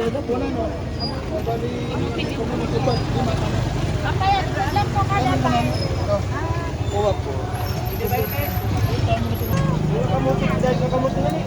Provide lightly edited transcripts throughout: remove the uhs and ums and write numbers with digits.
Alam ko kada tayo. Kuha po. Kamuti na ni.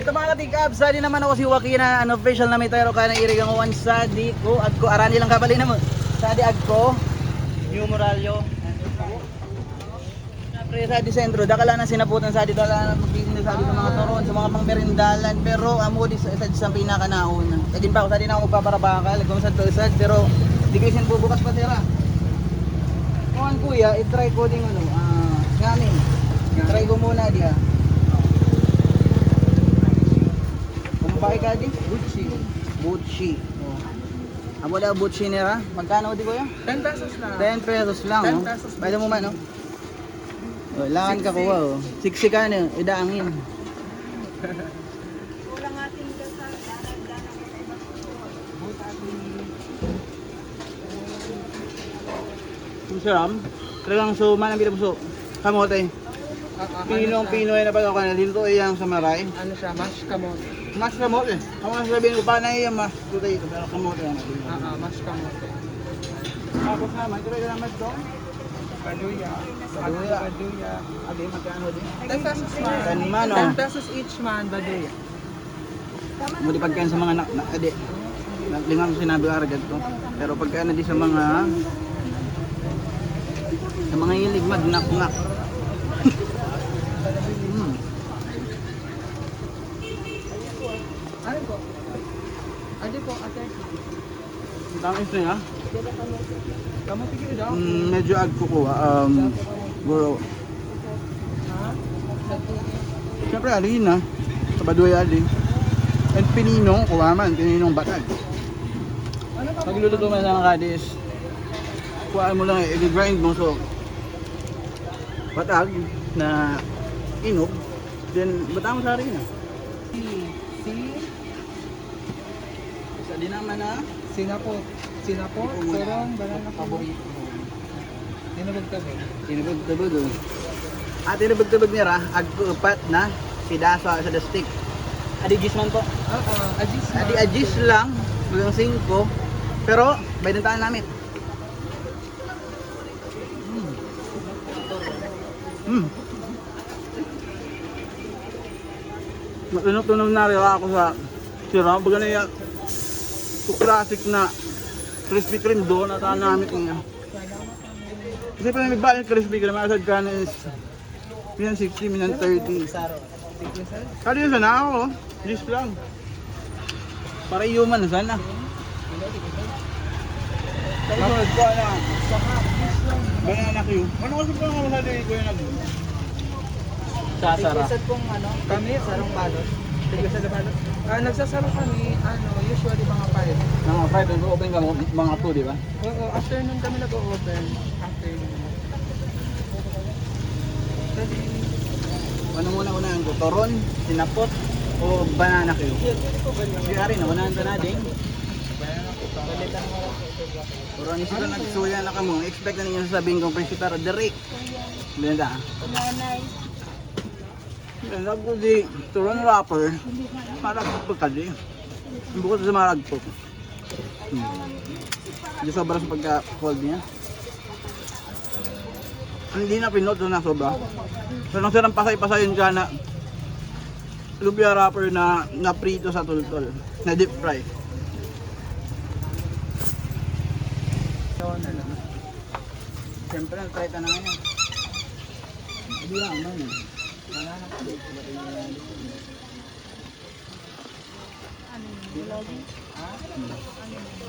Ito mga katikab, sadi naman ako si Joaquin na official na may tayro ka na irigang uwan sadi ko at ko arani lang kabali na mo. Sadi agko New Moralio. Siyempre sadi sentro, dakala na sinaputan sadi dala na magtitinda sadi ng mga turon sa mga pangmerindalan pero amo di sa pinakanaon. Kagin pa ako sadi na ako magpaparabakal, gumasad to sad pero di ko sin bubukas pa tira. Kuan kuya, i-try ko ding ngamin. Try ko muna dia. Bakit ka di? Gucci. Oh. Amo da Gucci nila. Magkano di ko 'yan? 10 pesos lang. 10 pesos lang. 10 pesos. Pwede mo man, no? Oh, langan ka kuha, oh. Siksi ka na, idaangin. Kulang ating dasal. Susaram. Talagang suman ang binabuso. Kamote. Pinong Pinoy na pala ako na dito iyang sa maray. Ano siya? Mash kamote. Mas kamote. Ako na sabihin ko pa na iyang mas tutay ito. Pero kamote yan. Mash kamote. Tapos naman, ito rin naman ito. Paduya. Paduya. Paduya. Adi, magkano din? 10 pesos man. 10 man, oh. 10 pesos each man, baduya. Muli pagkaan sa mga adi. Lingang sinabi ko agad ko. Pero pagkaan na di sa mga hilig magnak-nak. Ano po? Adi po, ate. Tamis na ya. Kamote kayo daw? Medyo agpo ko. Buro. Ha? Siyempre ali na. Sa Baduy ali. And pininong, kuha man. Pininong batag. Ano ba? Pagluluto mo sa mga kadis, kuhaan mo lang i-grind mo so batag na inog. Then batang mo sa harina. Isa din naman na Sinapot. Sinapot, turong, banana paborito. Tinabag-tabag. tinubog-tubog. At tinubog-tubog nila, agkupat na pidaso sa dastik. Adi gis man po. Ajis na. Adi ajis lang, hanggang 5. Pero, bayan namin. Matunog-tunog na rin ako sa sira. Baga na yung classic na Krispy Kreme doon at namin niya. Kasi pa may bayan Krispy Kreme, asad ka na is minsan 60, minsan 30. Kali yun sana ako, just lang. Para human na sana. Tapos ko na, banana Q. Ano kasi pa nga masali ko yung Sasara. Tiglisad pong kami, sarong balot. Tiglisad na balot. Nagsasaro kami, usually mga 5. Mga 5 and open ka mga 2, di ba? Oo, afternoon kami nag-open. Afternoon. Kasi, Ano muna unahan ko? Toron, sinapot, o banana Q? Kaya rin, unahan ka na din. Pero ang isip na nagsuya na ka mo, expect na ninyo sasabihin kong presyo direct. Benda. Nanay. Benda ko di turon wrapper. Para pagkali. Bukod sa marag po. Hindi sobra sa pagka-cold niya. Hindi na pinot na sobra. So nang sirang pasay-pasayin ka na lubia wrapper na prito sa tultol. Na deep fry. Siyempre, try ka na ngayon. Hindi lang, man.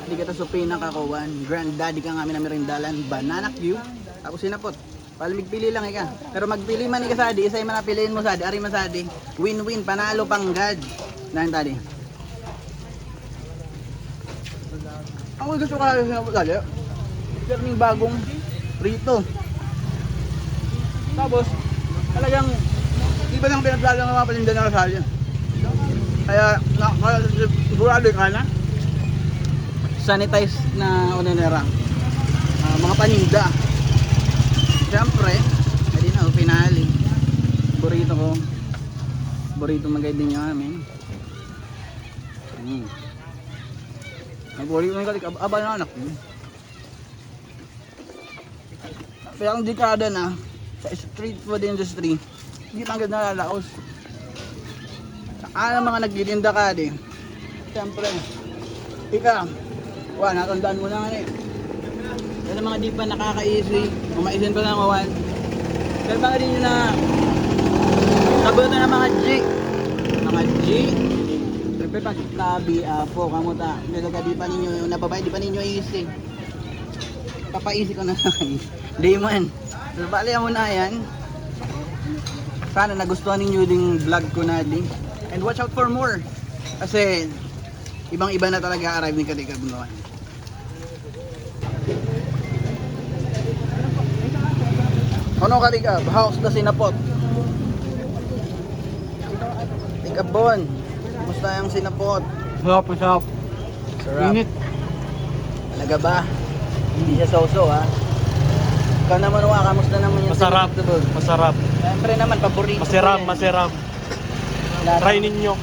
Hindi ka to supina kakuan. Granddaddy ka nga na merindalan. Banana Q. Tapos sinapot. Palamig pili lang ika. Pero magpili man ika sadi. Isa'y man napiliin mo sadi. Ari man sadi. Win-win. Panalo pang God. Nahin tadi. Ang gusto ka sinapot sadi. Yung bagong rito. Tapos, talagang iba lang pinaplala ng mga paninda ng Rosario. Kaya sigurado ka na sanitize na unenera. Mga paninda. Siyempre, hindi na, finale. Burrito ko. Burrito magay din niya amin. Burrito ng kalik, aba na anak mo. Kaya ang dekada na sa street food industry, hindi pa agad nalalaos. Saka mga nagtitinda ka din. Siyempre, natandaan mo na nga eh. Yan ang mga di pa nakaka-easy, umaisin pa lang mawan. Pero baka din nyo na sabutan ng mga G. Mga G. Siyempre pag tabi, po, kamuta. Pero di pa ninyo, napabay, di pa ninyo easy. Papaisi ko na lang. Di man. So, bali mo na yan. Sana nagustuhan ninyo yung vlog ko na din. And watch out for more. Kasi ibang-iba na talaga arrive ni Katikab ngayon. Ano Katikab? How's the sinapot? Tikabon. Kumusta yung sinapot? Sarap. Init. Talaga ba? Hindi siya so-so ha? Ikaw naman kamusta naman yung Masarap. sinapot? Masarap. Siyempre naman, paborito. Masiram. Try ninyo.